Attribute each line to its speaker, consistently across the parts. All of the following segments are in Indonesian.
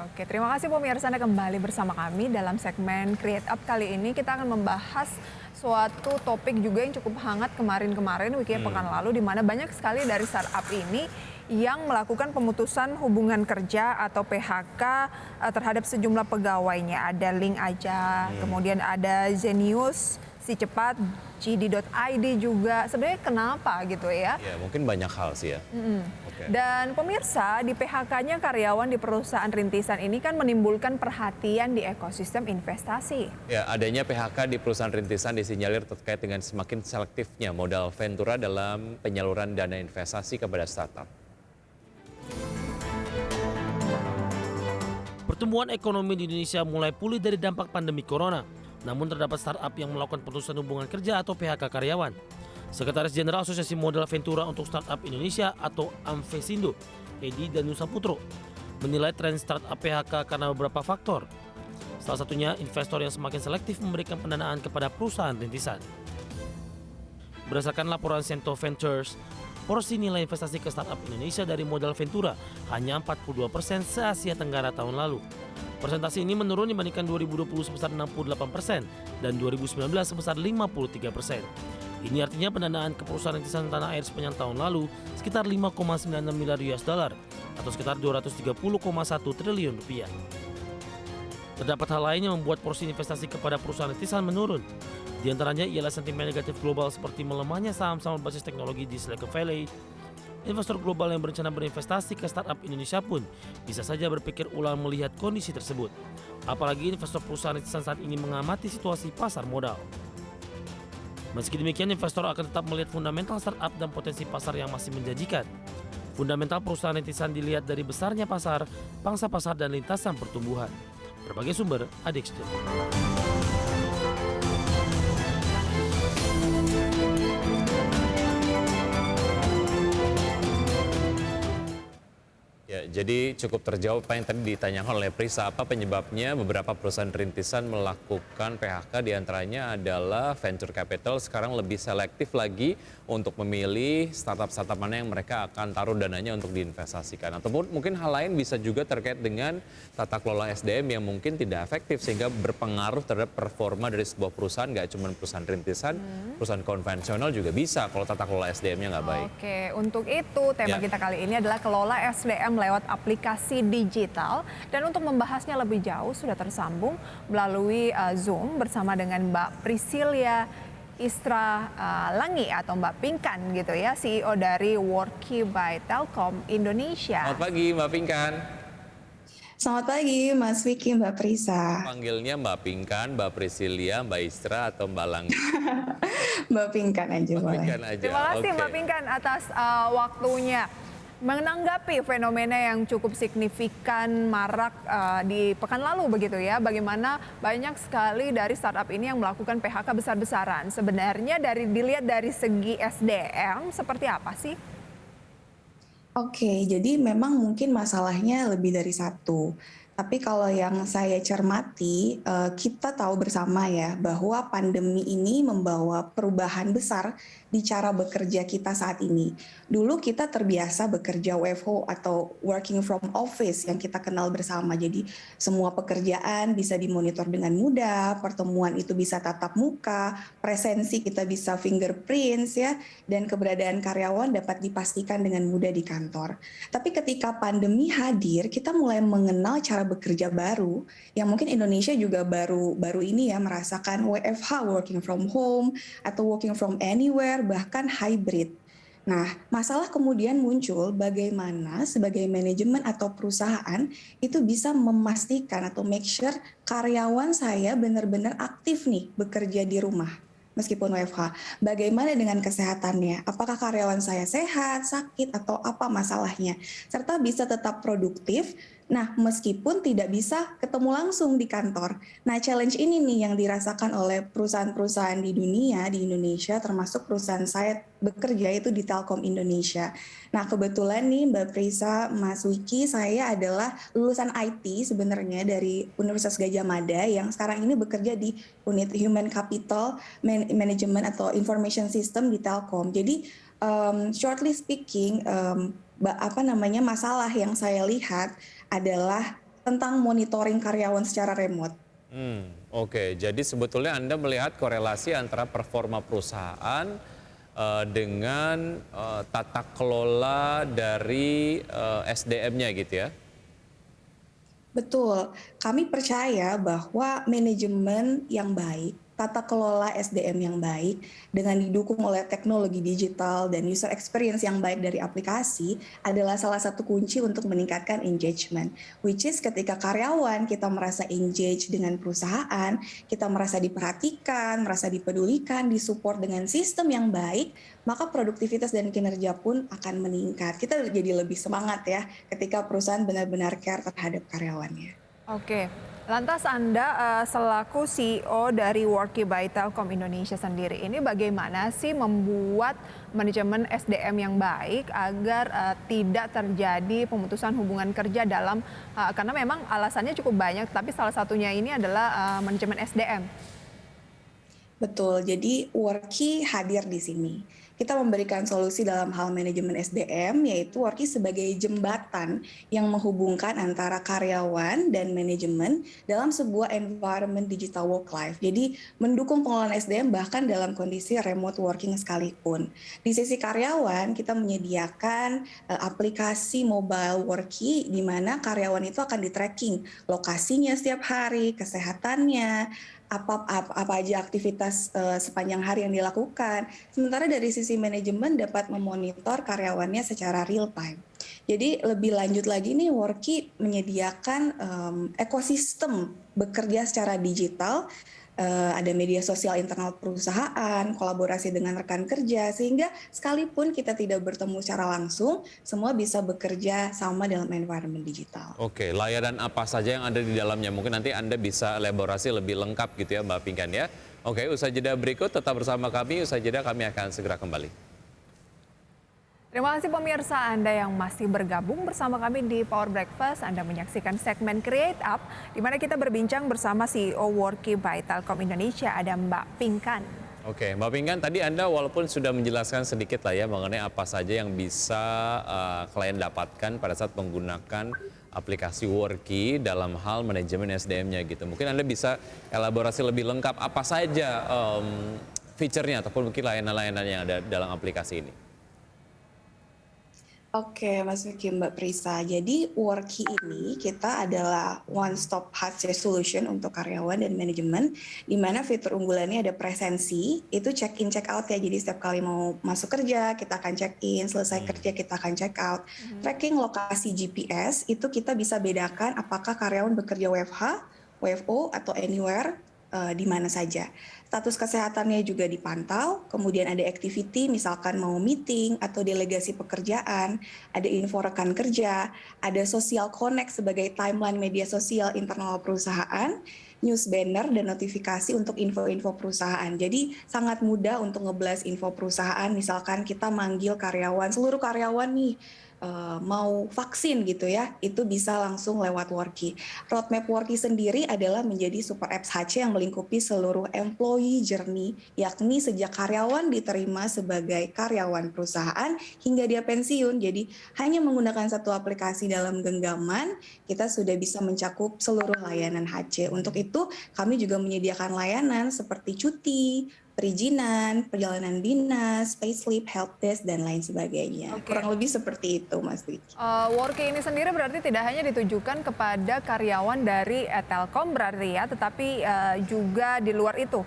Speaker 1: Oke, terima kasih pemirsa Anda kembali bersama kami dalam segmen Create Up kali ini. Kita akan membahas suatu topik juga yang cukup hangat kemarin-kemarin, pekan lalu, di mana banyak sekali dari startup ini yang melakukan pemutusan hubungan kerja atau PHK terhadap sejumlah pegawainya. Ada Link Aja, kemudian ada Zenius, Si Cepat, JD.id juga. Sebenarnya kenapa gitu ya?
Speaker 2: Ya, mungkin banyak hal sih ya. Oke.
Speaker 1: Dan pemirsa, di PHK-nya karyawan di perusahaan rintisan ini kan menimbulkan perhatian di ekosistem investasi.
Speaker 2: Ya, adanya PHK di perusahaan rintisan disinyalir terkait dengan semakin selektifnya modal ventura dalam penyaluran dana investasi kepada startup.
Speaker 3: Pertumbuhan ekonomi di Indonesia mulai pulih dari dampak pandemi corona. Namun terdapat startup yang melakukan pemutusan hubungan kerja atau PHK karyawan. Sekretaris Jenderal Asosiasi Modal Ventura untuk Startup Indonesia atau Amvesindo, Edi Danusaputro, menilai tren startup PHK karena beberapa faktor. Salah satunya investor yang semakin selektif memberikan pendanaan kepada perusahaan rintisan. Berdasarkan laporan Cento Ventures, porsi nilai investasi ke startup Indonesia dari modal Ventura hanya 42% se-Asia Tenggara tahun lalu. Persentase ini menurun dibandingkan 2020 sebesar 68% dan 2019 sebesar 53%. Ini artinya pendanaan ke perusahaan rintisan tanah air sepanjang tahun lalu sekitar 5,96 miliar US dollar atau sekitar 230,1 triliun rupiah. Terdapat hal lain yang membuat porsi investasi kepada perusahaan rintisan menurun. Di antaranya ialah sentimen negatif global seperti melemahnya saham-saham berbasis teknologi di Silicon Valley. Investor global yang berencana berinvestasi ke startup Indonesia pun bisa saja berpikir ulang melihat kondisi tersebut. Apalagi investor perusahaan rintisan saat ini mengamati situasi pasar modal. Meski demikian, investor akan tetap melihat fundamental startup dan potensi pasar yang masih menjanjikan. Fundamental perusahaan rintisan dilihat dari besarnya pasar, pangsa pasar, dan lintasan pertumbuhan. Berbagai sumber, Adexto.
Speaker 2: Ya, jadi cukup terjawab apa yang tadi ditanyakan oleh Prisa, apa penyebabnya beberapa perusahaan rintisan melakukan PHK, diantaranya adalah venture capital sekarang lebih selektif lagi untuk memilih startup-startup mana yang mereka akan taruh dananya untuk diinvestasikan. Ataupun mungkin hal lain bisa juga terkait dengan tata kelola SDM yang mungkin tidak efektif sehingga berpengaruh terhadap performa dari sebuah perusahaan, nggak cuma perusahaan rintisan, perusahaan konvensional juga bisa kalau tata kelola SDM-nya nggak baik.
Speaker 1: Oke, untuk itu tema kita kali ini adalah kelola SDM lewat aplikasi digital. Dan untuk membahasnya lebih jauh sudah tersambung melalui Zoom bersama dengan Mbak Priscilia Istra Langi atau Mbak Pinkan gitu ya, CEO dari Worky by Telkom Indonesia.
Speaker 2: Selamat pagi Mbak Pinkan.
Speaker 4: Selamat pagi Mas Vicky, Mbak Prisa.
Speaker 2: Panggilnya Mbak Pinkan, Mbak Priscilia, Mbak Istra atau Mbak Langi?
Speaker 4: Mbak Pinkan aja
Speaker 2: Mbak
Speaker 4: boleh.
Speaker 2: Pinkan aja.
Speaker 1: Terima kasih
Speaker 2: Oke.
Speaker 1: Mbak Pinkan atas waktunya. Menanggapi fenomena yang cukup signifikan marak di pekan lalu begitu ya, bagaimana banyak sekali dari startup ini yang melakukan PHK besar-besaran. Sebenarnya dilihat dari segi SDM seperti apa sih?
Speaker 4: Oke, jadi memang mungkin masalahnya lebih dari satu. Tapi kalau yang saya cermati, kita tahu bersama ya bahwa pandemi ini membawa perubahan besar di cara bekerja kita saat ini. Dulu kita terbiasa bekerja WFO atau working from office yang kita kenal bersama. Jadi semua pekerjaan bisa dimonitor dengan mudah, pertemuan itu bisa tatap muka, presensi kita bisa fingerprints ya, dan keberadaan karyawan dapat dipastikan dengan mudah di kantor. Tapi ketika pandemi hadir, kita mulai mengenal cara bekerja baru yang mungkin Indonesia juga baru ini ya merasakan WFH, working from home atau working from anywhere, bahkan hybrid. Nah, masalah kemudian muncul bagaimana sebagai manajemen atau perusahaan itu bisa memastikan atau make sure karyawan saya benar-benar aktif nih bekerja di rumah. Meskipun WFH, bagaimana dengan kesehatannya? Apakah karyawan saya sehat, sakit, atau apa masalahnya? Serta bisa tetap produktif, nah meskipun tidak bisa ketemu langsung di kantor. Nah challenge ini nih yang dirasakan oleh perusahaan-perusahaan di dunia, di Indonesia, termasuk perusahaan saya bekerja itu di Telkom Indonesia. Nah kebetulan nih Mbak Prisa, Mas Wiki, saya adalah lulusan IT sebenarnya dari Universitas Gadjah Mada yang sekarang ini bekerja di unit Human Capital Management atau Information System di Telkom. Jadi shortly speaking, masalah yang saya lihat adalah tentang monitoring karyawan secara remote.
Speaker 2: Oke. Jadi sebetulnya Anda melihat korelasi antara performa perusahaan dengan tata kelola dari SDM-nya gitu ya?
Speaker 4: Betul, kami percaya bahwa manajemen yang baik, tata kelola SDM yang baik, dengan didukung oleh teknologi digital dan user experience yang baik dari aplikasi adalah salah satu kunci untuk meningkatkan engagement. Which is ketika karyawan kita merasa engage dengan perusahaan, kita merasa diperhatikan, merasa dipedulikan, disupport dengan sistem yang baik, maka produktivitas dan kinerja pun akan meningkat. Kita jadi lebih semangat ya ketika perusahaan benar-benar care terhadap karyawannya.
Speaker 1: Oke, lantas Anda selaku CEO dari Worky by Telkom Indonesia sendiri ini bagaimana sih membuat manajemen SDM yang baik agar tidak terjadi pemutusan hubungan kerja dalam karena memang alasannya cukup banyak, tapi salah satunya ini adalah manajemen SDM.
Speaker 4: Betul, jadi Worky hadir di sini. Kita memberikan solusi dalam hal manajemen SDM, yaitu Worky sebagai jembatan yang menghubungkan antara karyawan dan manajemen dalam sebuah environment digital work life. Jadi mendukung pengelolaan SDM bahkan dalam kondisi remote working sekalipun. Di sisi karyawan, kita menyediakan aplikasi mobile Worky di mana karyawan itu akan di-tracking lokasinya setiap hari, kesehatannya, apa aja aktivitas sepanjang hari yang dilakukan. Sementara dari sisi manajemen dapat memonitor karyawannya secara real time. Jadi lebih lanjut lagi nih Worky menyediakan ekosistem bekerja secara digital, ada media sosial internal perusahaan, kolaborasi dengan rekan kerja, sehingga sekalipun kita tidak bertemu secara langsung, semua bisa bekerja sama dalam environment digital.
Speaker 2: Oke, layanan apa saja yang ada di dalamnya? Mungkin nanti Anda bisa elaborasi lebih lengkap gitu ya Mbak Pinkan ya. Oke, usai jeda berikut tetap bersama kami, usai jeda kami akan segera kembali.
Speaker 1: Terima kasih pemirsa Anda yang masih bergabung bersama kami di Power Breakfast. Anda menyaksikan segmen Create Up, di mana kita berbincang bersama CEO Worky by Telkom Indonesia, ada Mbak Pinkan.
Speaker 2: Oke, Mbak Pinkan, tadi Anda walaupun sudah menjelaskan sedikit lah ya mengenai apa saja yang bisa klien dapatkan pada saat menggunakan aplikasi Worky dalam hal manajemen SDM-nya gitu. Mungkin Anda bisa elaborasi lebih lengkap apa saja fiturnya ataupun mungkin layanan-layanan yang ada dalam aplikasi ini.
Speaker 4: Oke, Mas Vicky, Mbak Prisa. Jadi Worky ini kita adalah one stop HC solution untuk karyawan dan manajemen, di mana fitur unggulannya ada presensi, itu check in check out ya. Jadi setiap kali mau masuk kerja kita akan check in, selesai kerja kita akan check out. Tracking lokasi GPS itu kita bisa bedakan apakah karyawan bekerja WFH, WFO atau anywhere di mana saja. Status kesehatannya juga dipantau, kemudian ada activity misalkan mau meeting atau delegasi pekerjaan, ada info rekan kerja, ada social connect sebagai timeline media sosial internal perusahaan, news banner dan notifikasi untuk info-info perusahaan. Jadi sangat mudah untuk nge-blast info perusahaan, misalkan kita manggil karyawan, seluruh karyawan nih, mau vaksin gitu ya, itu bisa langsung lewat Worky. Roadmap Worky sendiri adalah menjadi super apps HC yang melingkupi seluruh employee journey, yakni sejak karyawan diterima sebagai karyawan perusahaan hingga dia pensiun. Jadi hanya menggunakan satu aplikasi dalam genggaman, kita sudah bisa mencakup seluruh layanan HC. Untuk itu kami juga menyediakan layanan seperti cuti, perizinan, perjalanan dinas, payslip, helpdesk, dan lain sebagainya.
Speaker 1: Oke.
Speaker 4: Kurang lebih seperti itu, Mas Vicky.
Speaker 1: Worky ini sendiri berarti tidak hanya ditujukan kepada karyawan dari Telkom berarti ya, tetapi juga di luar itu.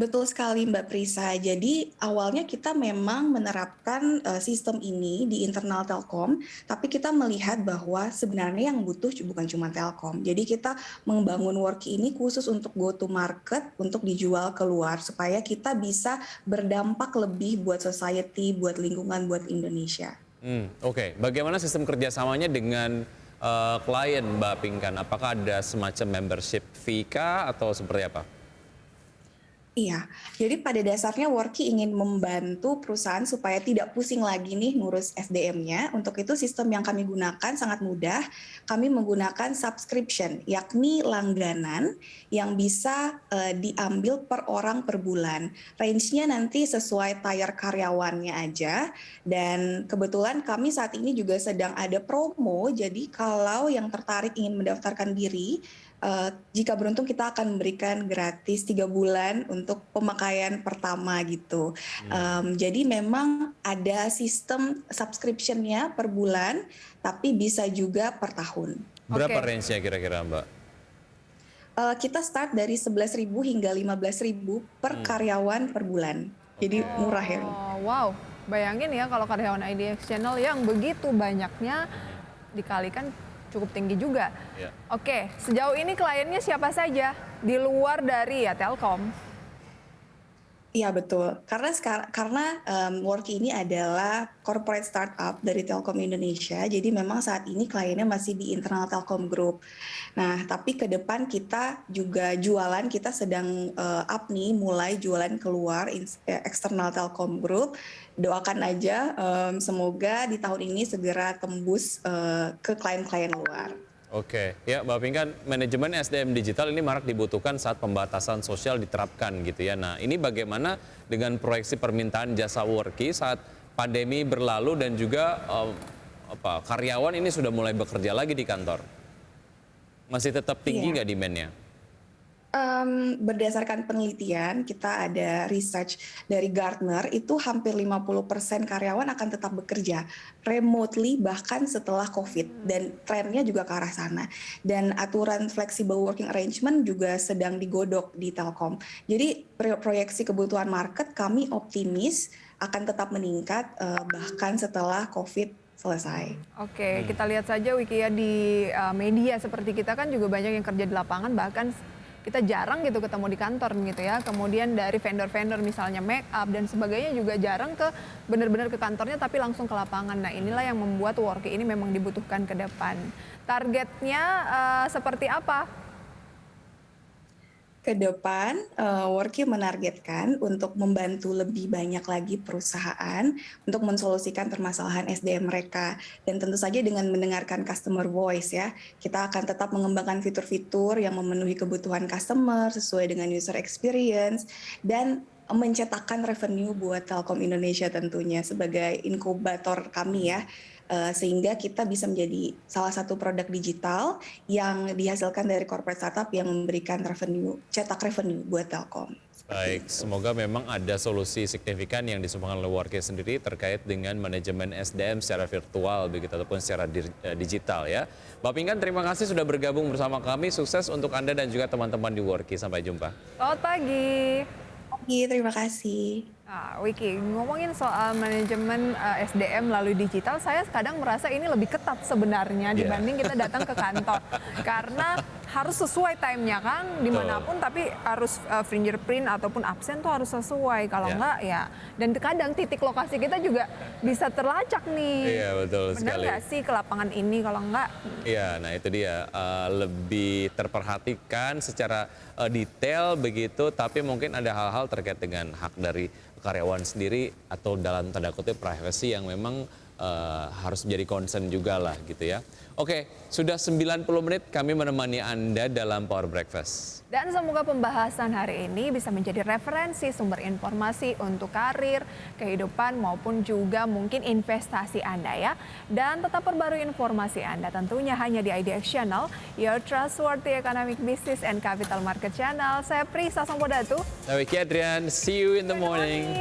Speaker 4: Betul sekali Mbak Prisa. Jadi awalnya kita memang menerapkan sistem ini di internal Telkom, tapi kita melihat bahwa sebenarnya yang butuh bukan cuma Telkom. Jadi kita membangun Worky ini khusus untuk go to market, untuk dijual keluar, supaya kita bisa berdampak lebih buat society, buat lingkungan, buat Indonesia.
Speaker 2: Oke. Bagaimana sistem kerjasamanya dengan klien Mbak Pinkan? Apakah ada semacam membership fee kah atau seperti apa?
Speaker 4: Iya, jadi pada dasarnya Worky ingin membantu perusahaan supaya tidak pusing lagi nih ngurus SDM-nya. Untuk itu sistem yang kami gunakan sangat mudah. Kami menggunakan subscription, yakni langganan yang bisa diambil per orang per bulan. Range-nya nanti sesuai tier karyawannya aja. Dan kebetulan kami saat ini juga sedang ada promo, jadi kalau yang tertarik ingin mendaftarkan diri, jika beruntung kita akan memberikan gratis 3 bulan untuk pemakaian pertama gitu. Jadi memang ada sistem subscription-nya per bulan, tapi bisa juga per tahun.
Speaker 2: Berapa
Speaker 1: Oke.
Speaker 2: range-nya kira-kira Mbak?
Speaker 4: Kita start dari 11.000 hingga 15.000 per karyawan per bulan. Jadi murah ya.
Speaker 1: Oh, wow, bayangin ya kalau karyawan IDX Channel yang begitu banyaknya dikalikan cukup tinggi juga.
Speaker 2: Ya.
Speaker 1: Oke, sejauh ini kliennya siapa saja di luar dari ya Telkom?
Speaker 4: Iya betul, karena Worky ini adalah corporate startup dari Telkom Indonesia, jadi memang saat ini kliennya masih di internal Telkom Group. Nah, tapi ke depan kita juga jualan, kita sedang up nih, mulai jualan keluar eksternal Telkom Group. Doakan aja, semoga di tahun ini segera tembus ke klien-klien luar.
Speaker 2: Oke, ya Mbak Pinkan, manajemen SDM digital ini marak dibutuhkan saat pembatasan sosial diterapkan gitu ya. Nah, ini bagaimana dengan proyeksi permintaan jasa Worky saat pandemi berlalu dan juga karyawan ini sudah mulai bekerja lagi di kantor? Masih tetap tinggi nggak demand-nya?
Speaker 4: Berdasarkan penelitian, kita ada research dari Gartner, itu hampir 50% karyawan akan tetap bekerja remotely bahkan setelah COVID, dan trennya juga ke arah sana. Dan aturan flexible working arrangement juga sedang digodok di Telkom. Jadi proyeksi kebutuhan market kami optimis akan tetap meningkat bahkan setelah COVID selesai.
Speaker 1: Oke, kita lihat saja Wiki ya di media seperti kita kan juga banyak yang kerja di lapangan, bahkan kita jarang gitu ketemu di kantor gitu ya. Kemudian dari vendor-vendor misalnya make up dan sebagainya juga jarang ke benar-benar ke kantornya tapi langsung ke lapangan. Nah, inilah yang membuat Worky ini memang dibutuhkan ke depan. Targetnya seperti apa?
Speaker 4: Ke depan, Worky menargetkan untuk membantu lebih banyak lagi perusahaan untuk mensolusikan permasalahan SDM mereka. Dan tentu saja dengan mendengarkan customer voice ya, kita akan tetap mengembangkan fitur-fitur yang memenuhi kebutuhan customer sesuai dengan user experience dan mencetakkan revenue buat Telkom Indonesia tentunya sebagai inkubator kami ya. Sehingga kita bisa menjadi salah satu produk digital yang dihasilkan dari corporate startup yang memberikan revenue, cetak revenue buat Telkom.
Speaker 2: Baik, semoga memang ada solusi signifikan yang disumbangkan oleh Worky sendiri terkait dengan manajemen SDM secara virtual begitu ataupun secara digital ya. Mbak Pinkan, terima kasih sudah bergabung bersama kami. Sukses untuk Anda dan juga teman-teman di Worky. Sampai jumpa.
Speaker 1: Selamat pagi.
Speaker 4: Terima kasih.
Speaker 1: Nah, Wiki, ngomongin soal manajemen SDM melalui digital, saya kadang merasa ini lebih ketat sebenarnya dibanding kita datang ke kantor. Karena harus sesuai time-nya kan, dimanapun, tapi harus fingerprint ataupun absen tuh harus sesuai. Kalau enggak ya, dan kadang titik lokasi kita juga bisa terlacak nih.
Speaker 2: Iya, betul sekali.
Speaker 1: Benar nggak sih ke lapangan ini, kalau enggak?
Speaker 2: Iya, nah itu dia, lebih terperhatikan secara detail begitu, tapi mungkin ada hal-hal terkait dengan hak dari karyawan sendiri atau dalam tanda kutip privasi yang memang harus menjadi concern juga lah gitu ya. Oke, sudah 90 menit kami menemani Anda dalam Power Breakfast.
Speaker 1: Dan semoga pembahasan hari ini bisa menjadi referensi sumber informasi untuk karir, kehidupan maupun juga mungkin investasi Anda ya. Dan tetap perbarui informasi Anda tentunya hanya di IDX Channel, your trustworthy economic business and capital market channel. Saya Prisa Sampodatu.
Speaker 2: Saya Wiki Adrian, see you in the morning.